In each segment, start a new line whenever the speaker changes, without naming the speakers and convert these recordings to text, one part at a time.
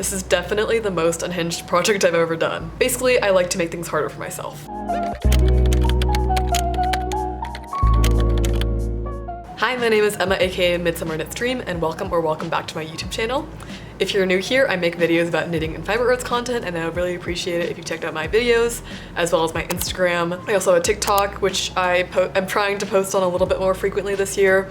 This is definitely the most unhinged project I've ever done. Basically, I like to make things harder for myself. Hi, my name is Emma, aka Midsummer Knits Dream, and welcome back to my YouTube channel. If you're new here, I make videos about knitting and fiber arts content, and I would really appreciate it if you checked out my videos, as well as my Instagram. I also have a TikTok, which I'm trying to post on a little bit more frequently this year,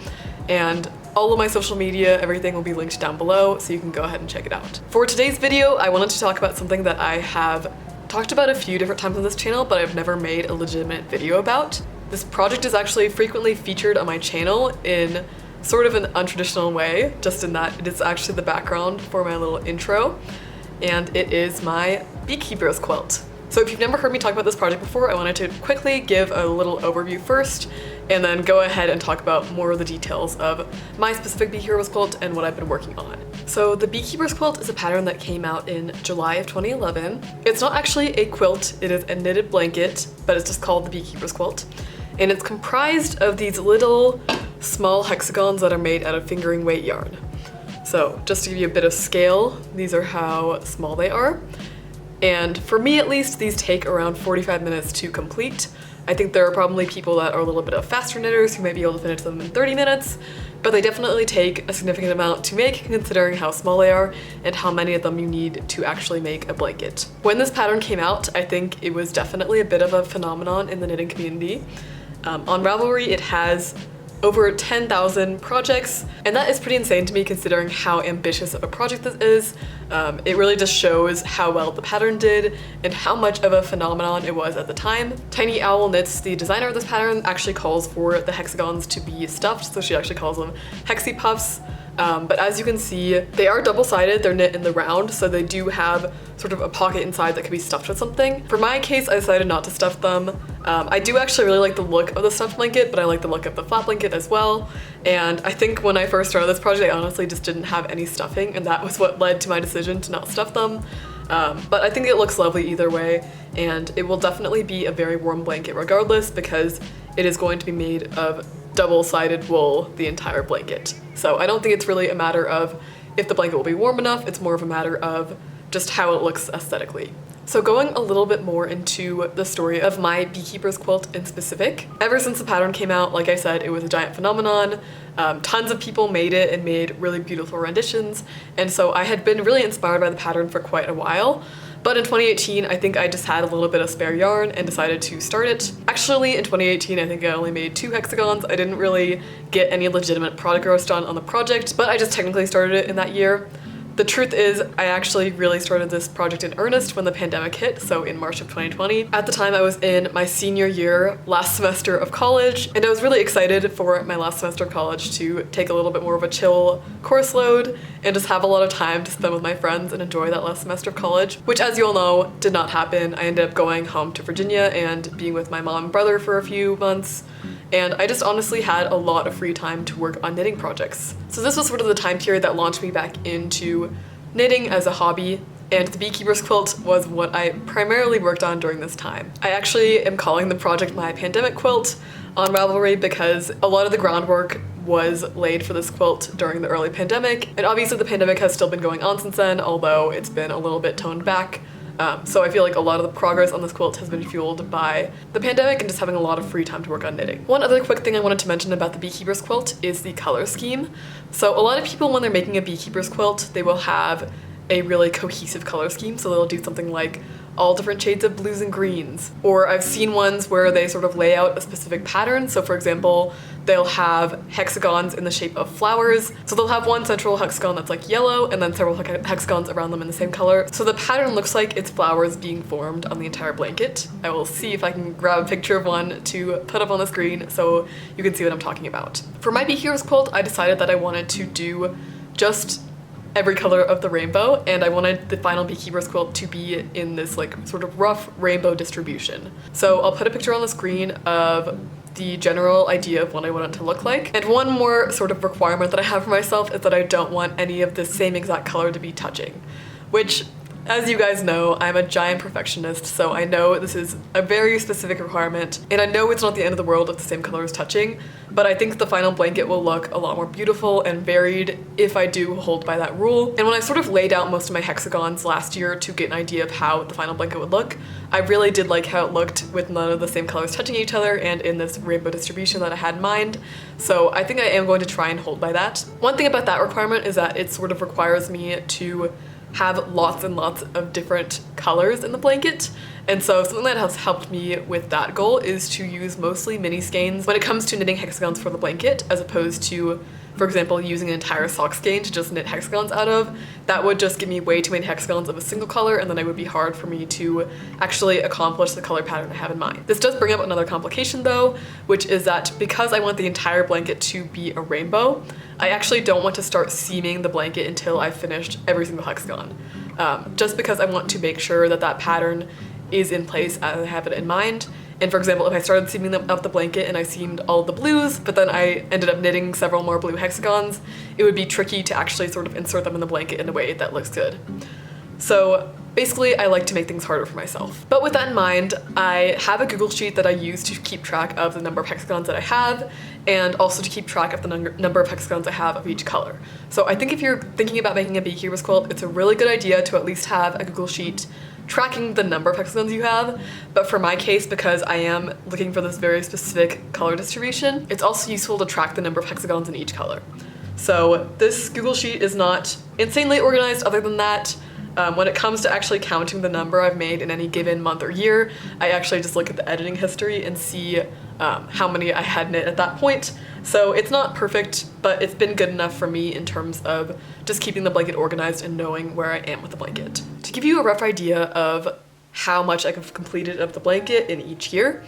and all of my social media, everything will be linked down below, so you can go ahead and check it out. For today's video, I wanted to talk about something that I have talked about a few different times on this channel, but I've never made a legitimate video about. This project is actually frequently featured on my channel in sort of an untraditional way, just in that it is actually the background for my little intro, and it is my beekeeper's quilt. So if you've never heard me talk about this project before, I wanted to quickly give a little overview first, and then go ahead and talk about more of the details of my specific beekeeper's quilt and what I've been working on. So the beekeeper's quilt is a pattern that came out in July of 2011. It's not actually a quilt, it is a knitted blanket, but it's just called the beekeeper's quilt. And it's comprised of these little small hexagons that are made out of fingering weight yarn. So just to give you a bit of scale, these are how small they are. And for me at least, these take around 45 minutes to complete. I think there are probably people that are a little bit of faster knitters who may be able to finish them in 30 minutes, but they definitely take a significant amount to make considering how small they are and how many of them you need to actually make a blanket. When this pattern came out, I think it was definitely a bit of a phenomenon in the knitting community. On Ravelry, it has over 10,000 projects, and that is pretty insane to me considering how ambitious of a project this is. It really just shows how well the pattern did and how much of a phenomenon it was at the time. Tiny Owl Knits, the designer of this pattern, actually calls for the hexagons to be stuffed, so she actually calls them hexi puffs. But as you can see, they are double-sided, they're knit in the round, so they do have sort of a pocket inside that could be stuffed with something. For my case, I decided not to stuff them. I do actually really like the look of the stuffed blanket, but I like the look of the flat blanket as well. And I think when I first started this project, I honestly just didn't have any stuffing, and that was what led to my decision to not stuff them. But I think it looks lovely either way, and it will definitely be a very warm blanket regardless, because it is going to be made of double-sided wool, the entire blanket. So I don't think it's really a matter of if the blanket will be warm enough, it's more of a matter of just how it looks aesthetically. So going a little bit more into the story of my beekeeper's quilt in specific, ever since the pattern came out, like I said, it was a giant phenomenon. Tons of people made it and made really beautiful renditions, and so I had been really inspired by the pattern for quite a while. But in 2018, I think I just had a little bit of spare yarn and decided to start it. Actually, in 2018, I think I only made 2 hexagons. I didn't really get any legitimate progress done on the project, but I just technically started it in that year. The truth is, I actually really started this project in earnest when the pandemic hit, so in March of 2020. At the time, I was in my senior year, last semester of college, and I was really excited for my last semester of college to take a little bit more of a chill course load and just have a lot of time to spend with my friends and enjoy that last semester of college, which, as you all know, did not happen. I ended up going home to Virginia and being with my mom and brother for a few months, and I just honestly had a lot of free time to work on knitting projects. So this was sort of the time period that launched me back into knitting as a hobby, and the beekeeper's quilt was what I primarily worked on during this time. I actually am calling the project my pandemic quilt on Ravelry because a lot of the groundwork was laid for this quilt during the early pandemic, and obviously the pandemic has still been going on since then, although it's been a little bit toned back. So I feel like a lot of the progress on this quilt has been fueled by the pandemic and just having a lot of free time to work on knitting. One other quick thing I wanted to mention about the beekeeper's quilt is the color scheme. So a lot of people, when they're making a beekeeper's quilt, they will have a really cohesive color scheme, so they'll do something like all different shades of blues and greens. Or I've seen ones where they sort of lay out a specific pattern. So for example, they'll have hexagons in the shape of flowers. So they'll have one central hexagon that's like yellow and then several hexagons around them in the same color. So the pattern looks like it's flowers being formed on the entire blanket. I will see if I can grab a picture of one to put up on the screen so you can see what I'm talking about. For my beekeeper's quilt, I decided that I wanted to do just every color of the rainbow, and I wanted the final beekeeper's quilt to be in this like sort of rough rainbow distribution. So I'll put a picture on the screen of the general idea of what I want it to look like. And one more sort of requirement that I have for myself is that I don't want any of the same exact color to be touching, which As you guys know, I'm a giant perfectionist, so I know this is a very specific requirement, and I know it's not the end of the world if the same color is touching, but I think the final blanket will look a lot more beautiful and varied if I do hold by that rule. And when I sort of laid out most of my hexagons last year to get an idea of how the final blanket would look, I really did like how it looked with none of the same colors touching each other and in this rainbow distribution that I had in mind. So I think I am going to try and hold by that. One thing about that requirement is that it sort of requires me to have lots and lots of different colors in the blanket. And so something that has helped me with that goal is to use mostly mini skeins when it comes to knitting hexagons for the blanket, as opposed to, for example, using an entire sock skein to just knit hexagons out of. That would just give me way too many hexagons of a single color, and then it would be hard for me to actually accomplish the color pattern I have in mind. This does bring up another complication though, which is that because I want the entire blanket to be a rainbow, I actually don't want to start seaming the blanket until I've finished every single hexagon. Just because I want to make sure that that pattern is in place as I have it in mind. And for example, if I started seaming up the blanket and I seamed all the blues, but then I ended up knitting several more blue hexagons, it would be tricky to actually sort of insert them in the blanket in a way that looks good. So basically, I like to make things harder for myself. But with that in mind, I have a Google sheet that I use to keep track of the number of hexagons that I have, and also to keep track of the number of hexagons I have of each color. So I think if you're thinking about making a beekeeper's quilt, it's a really good idea to at least have a Google sheet tracking the number of hexagons you have. But for my case, because I am looking for this very specific color distribution, it's also useful to track the number of hexagons in each color. So this Google sheet is not insanely organized other than that. When it comes to actually counting the number I've made in any given month or year, I actually just look at the editing history and see how many I had knit at that point. So it's not perfect, but it's been good enough for me in terms of just keeping the blanket organized and knowing where I am with the blanket. To give you a rough idea of how much I have completed of the blanket in each year,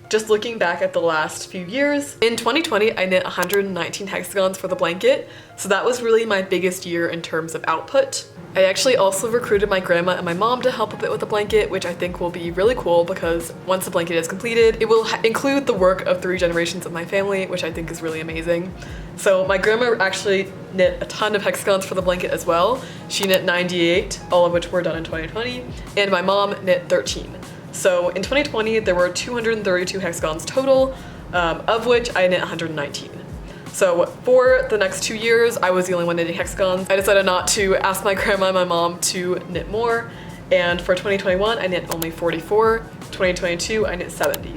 just looking back at the last few years, in 2020 I knit 119 hexagons for the blanket, so that was really my biggest year in terms of output. I actually also recruited my grandma and my mom to help a bit with the blanket, which I think will be really cool because once the blanket is completed, it will include the work of 3 generations of my family, which I think is really amazing. So my grandma actually knit a ton of hexagons for the blanket as well. She knit 98, all of which were done in 2020, and my mom knit 13. So in 2020, there were 232 hexagons total, of which I knit 119. So for the next 2 years, I was the only one knitting hexagons. I decided not to ask my grandma and my mom to knit more, and for 2021, I knit only 44. 2022, I knit 70.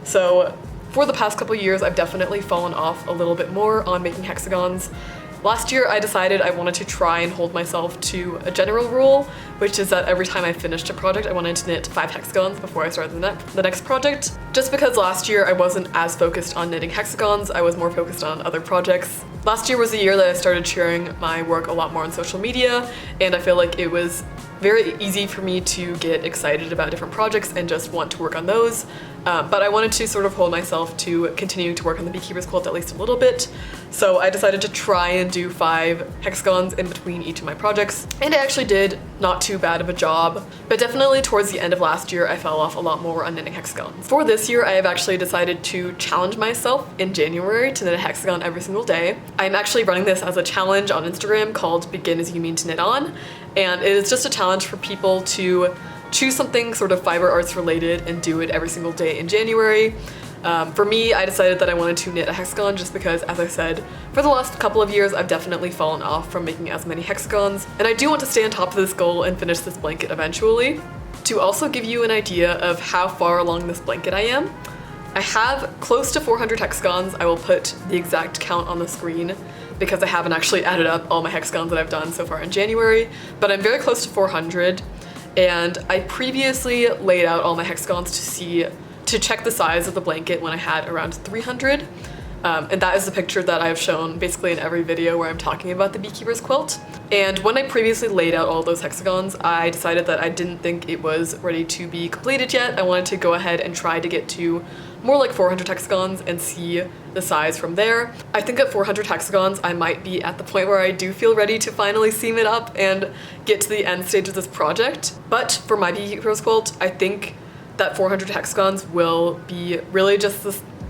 So for the past couple years, I've definitely fallen off a little bit more on making hexagons. Last year, I decided I wanted to try and hold myself to a general rule, which is that every time I finished a project, I wanted to knit 5 hexagons before I started the next project. Just because last year I wasn't as focused on knitting hexagons, I was more focused on other projects. Last year was the year that I started sharing my work a lot more on social media, and I feel like it was very easy for me to get excited about different projects and just want to work on those. But I wanted to sort of hold myself to continuing to work on the beekeeper's quilt at least a little bit. So I decided to try and do 5 hexagons in between each of my projects. And I actually did not too bad of a job, but definitely towards the end of last year, I fell off a lot more on knitting hexagons. For this year, I have actually decided to challenge myself in January to knit a hexagon every single day. I'm actually running this as a challenge on Instagram called Begin As You Mean to Knit On. And it is just a challenge for people to choose something sort of fiber arts related and do it every single day in January. For me, I decided that I wanted to knit a hexagon just because, as I said, for the last couple of years, I've definitely fallen off from making as many hexagons, and I do want to stay on top of this goal and finish this blanket eventually. To also give you an idea of how far along this blanket I am, I have close to 400 hexagons. I will put the exact count on the screen because I haven't actually added up all my hexagons that I've done so far in January, but I'm very close to 400. And I previously laid out all my hexagons to check the size of the blanket when I had around 300. And that is the picture that I've shown basically in every video where I'm talking about the beekeeper's quilt. And when I previously laid out all those hexagons, I decided that I didn't think it was ready to be completed yet. I wanted to go ahead and try to get to more like 400 hexagons and see the size from there. I think at 400 hexagons, I might be at the point where I do feel ready to finally seam it up and get to the end stage of this project. But for my beekeeper's quilt, I think that 400 hexagons will be really just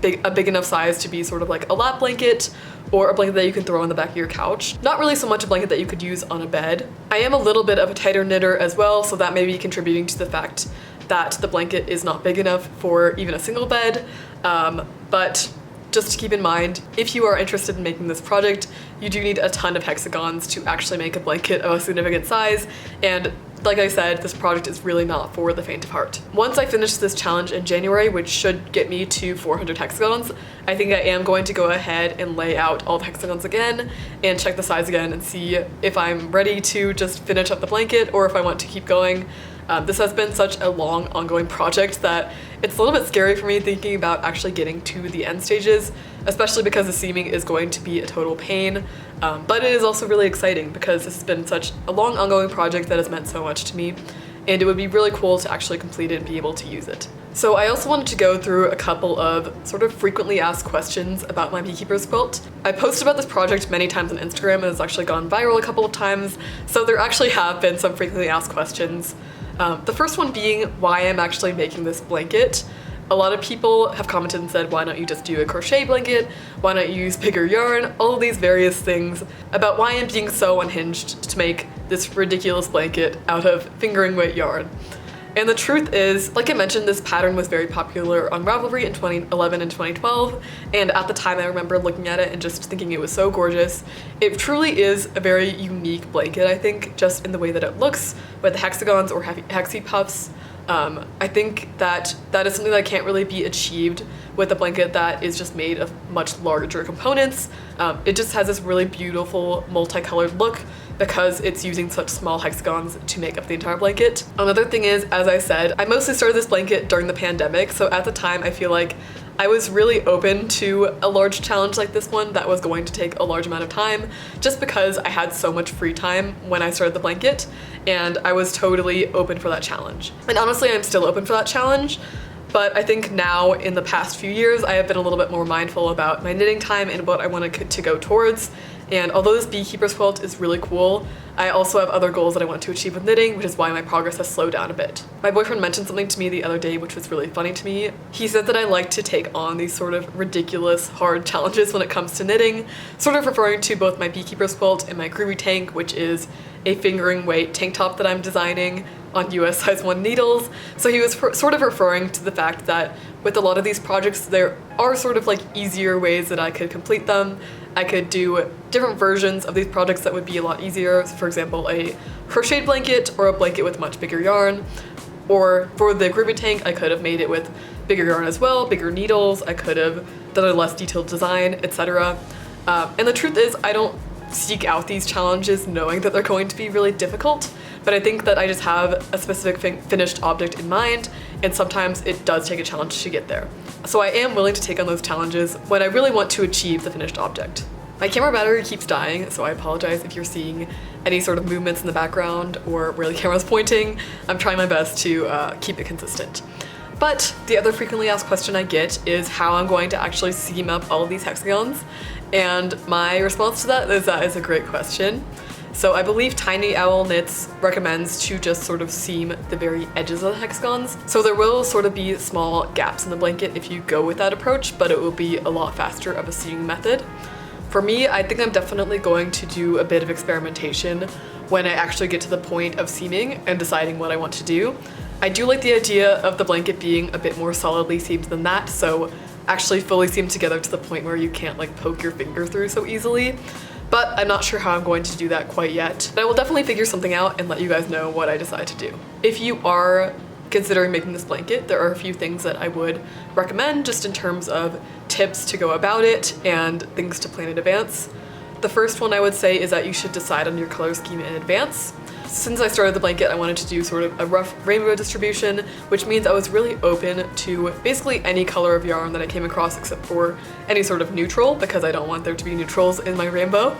a big enough size to be sort of like a lap blanket or a blanket that you can throw on the back of your couch. Not really so much a blanket that you could use on a bed. I am a little bit of a tighter knitter as well, so that may be contributing to the fact that the blanket is not big enough for even a single bed. But just to keep in mind, if you are interested in making this project, you do need a ton of hexagons to actually make a blanket of a significant size, and like I said, this project is really not for the faint of heart. Once I finish this challenge in January, which should get me to 400 hexagons, I think I am going to go ahead and lay out all the hexagons again and check the size again and see if I'm ready to just finish up the blanket or if I want to keep going. This has been such a long, ongoing project that it's a little bit scary for me thinking about actually getting to the end stages, especially because the seaming is going to be a total pain. But it is also really exciting because this has been such a long, ongoing project that has meant so much to me, and it would be really cool to actually complete it and be able to use it. So I also wanted to go through a couple of sort of frequently asked questions about my beekeeper's quilt. I posted about this project many times on Instagram and it's actually gone viral a couple of times, so there actually have been some frequently asked questions. The first one being why I'm actually making this blanket. A lot of people have commented and said, why don't you just do a crochet blanket? Why not use bigger yarn? All of these various things about why I'm being so unhinged to make this ridiculous blanket out of fingering weight yarn. And the truth is, like I mentioned, this pattern was very popular on Ravelry in 2011 and 2012, and at the time I remember looking at it and just thinking it was so gorgeous. It truly is a very unique blanket, I think, just in the way that it looks, with the hexagons or hexy puffs. I think that is something that can't really be achieved with a blanket that is just made of much larger components. It just has this really beautiful multicolored look because it's using such small hexagons to make up the entire blanket. Another thing is, as I said, I mostly started this blanket during the pandemic, so at the time I feel like I was really open to a large challenge like this one that was going to take a large amount of time, just because I had so much free time when I started the blanket, and I was totally open for that challenge. And honestly, I'm still open for that challenge, but I think now in the past few years I have been a little bit more mindful about my knitting time and what I wanted to go towards. And although this beekeeper's quilt is really cool, I also have other goals that I want to achieve with knitting, which is why my progress has slowed down a bit. My boyfriend mentioned something to me the other day which was really funny to me. He said that I like to take on these sort of ridiculous hard challenges when it comes to knitting, sort of referring to both my beekeeper's quilt and my groovy tank, which is a fingering weight tank top that I'm designing on US size 1 needles. So he was sort of referring to the fact that with a lot of these projects there are sort of like easier ways that I could complete them. I could do different versions of these projects that would be a lot easier. So for example, a crocheted blanket or a blanket with much bigger yarn. Or for the groovy tank, I could have made it with bigger yarn as well, bigger needles. I could have done a less detailed design, etc. And the truth is, I don't seek out these challenges knowing that they're going to be really difficult, but I think that I just have a specific finished object in mind, and sometimes it does take a challenge to get there. So I am willing to take on those challenges when I really want to achieve the finished object. My camera battery keeps dying, so I apologize if you're seeing any sort of movements in the background or where the camera's pointing. I'm trying my best to keep it consistent. But the other frequently asked question I get is how I'm going to actually seam up all of these hexagons. And my response to that is a great question. So I believe Tiny Owl Knits recommends to just sort of seam the very edges of the hexagons. So there will sort of be small gaps in the blanket if you go with that approach, but it will be a lot faster of a seaming method. For me, I think I'm definitely going to do a bit of experimentation when I actually get to the point of seaming and deciding what I want to do. I do like the idea of the blanket being a bit more solidly seamed than that, so actually fully seamed together to the point where you can't like poke your finger through so easily. But I'm not sure how I'm going to do that quite yet. But I will definitely figure something out and let you guys know what I decide to do. If you are considering making this blanket, there are a few things that I would recommend just in terms of tips to go about it and things to plan in advance. The first one I would say is that you should decide on your color scheme in advance. Since I started the blanket, I wanted to do sort of a rough rainbow distribution, which means I was really open to basically any color of yarn that I came across except for any sort of neutral, because I don't want there to be neutrals in my rainbow.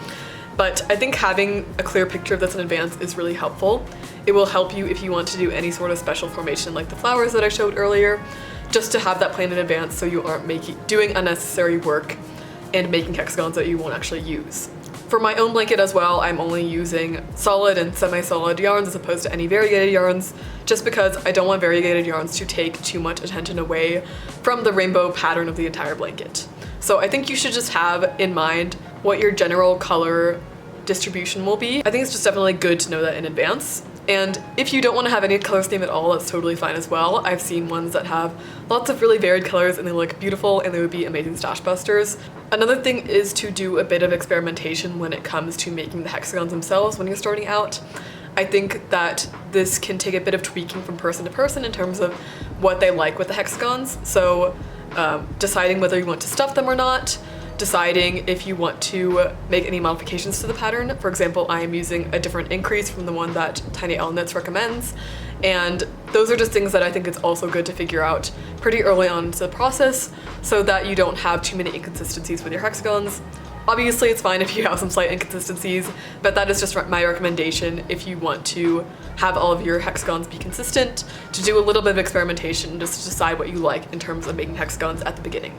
But I think having a clear picture of this in advance is really helpful. It will help you if you want to do any sort of special formation like the flowers that I showed earlier, just to have that planned in advance so you aren't doing unnecessary work and making hexagons that you won't actually use. For my own blanket as well, I'm only using solid and semi-solid yarns as opposed to any variegated yarns, just because I don't want variegated yarns to take too much attention away from the rainbow pattern of the entire blanket. So I think you should just have in mind what your general color distribution will be. I think it's just definitely good to know that in advance. And if you don't want to have any color scheme at all, that's totally fine as well. I've seen ones that have lots of really varied colors and they look beautiful and they would be amazing stash busters. Another thing is to do a bit of experimentation when it comes to making the hexagons themselves when you're starting out. I think that this can take a bit of tweaking from person to person in terms of what they like with the hexagons. So deciding whether you want to stuff them or not, deciding if you want to make any modifications to the pattern. For example, I am using a different increase from the one that Tiny Owl Knits recommends, and those are just things that I think it's also good to figure out pretty early on into the process so that you don't have too many inconsistencies with your hexagons. Obviously, it's fine if you have some slight inconsistencies, but that is just my recommendation if you want to have all of your hexagons be consistent, to do a little bit of experimentation just to decide what you like in terms of making hexagons at the beginning.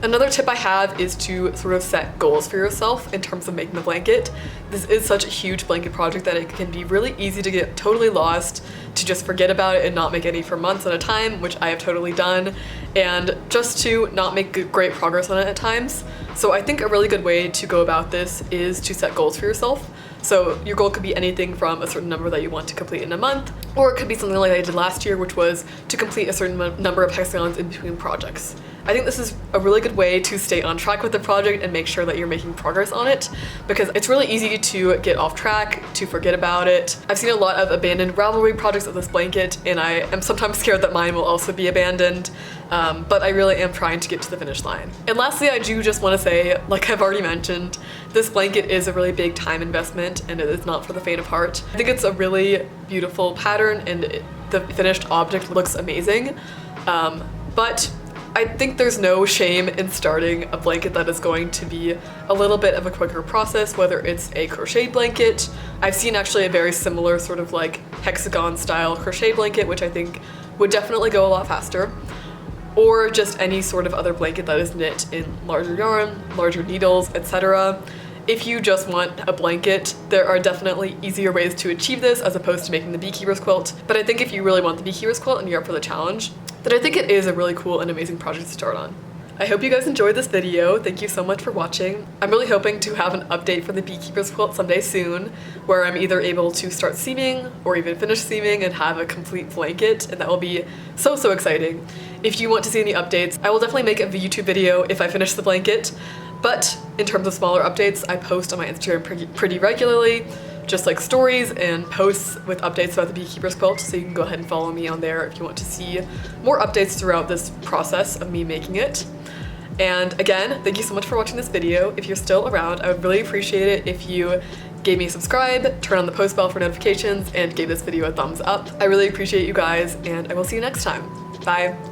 Another tip I have is to sort of set goals for yourself in terms of making the blanket. This is such a huge blanket project that it can be really easy to get totally lost, to just forget about it and not make any for months at a time, which I have totally done, and just to not make great progress on it at times. So I think a really good way to go about this is to set goals for yourself. So your goal could be anything from a certain number that you want to complete in a month, or it could be something like I did last year, which was to complete a certain number of hexagons in between projects. I think this is a really good way to stay on track with the project and make sure that you're making progress on it, because it's really easy to get off track, to forget about it. I've seen a lot of abandoned Ravelry projects of this blanket, and I am sometimes scared that mine will also be abandoned, but I really am trying to get to the finish line. And lastly, I do just want to say, like I've already mentioned, this blanket is a really big time investment and it is not for the faint of heart. I think it's a really beautiful pattern and the finished object looks amazing, but I think there's no shame in starting a blanket that is going to be a little bit of a quicker process, whether it's a crochet blanket. I've seen actually a very similar sort of like hexagon style crochet blanket, which I think would definitely go a lot faster, or just any sort of other blanket that is knit in larger yarn, larger needles, etc. If you just want a blanket, there are definitely easier ways to achieve this as opposed to making the beekeeper's quilt. But I think if you really want the beekeeper's quilt and you're up for the challenge, then I think it is a really cool and amazing project to start on. I hope you guys enjoyed this video. Thank you so much for watching. I'm really hoping to have an update for the beekeeper's quilt someday soon, where I'm either able to start seaming or even finish seaming and have a complete blanket, and that will be so exciting. If you want to see any updates, I will definitely make a YouTube video if I finish the blanket, but in terms of smaller updates, I post on my Instagram pretty regularly, just like stories and posts with updates about the beekeeper's quilt, so you can go ahead and follow me on there if you want to see more updates throughout this process of me making it. And again, thank you so much for watching this video. If you're still around, I would really appreciate it if you gave me a subscribe, turn on the post bell for notifications, and gave this video a thumbs up. I really appreciate you guys, and I will see you next time. Bye.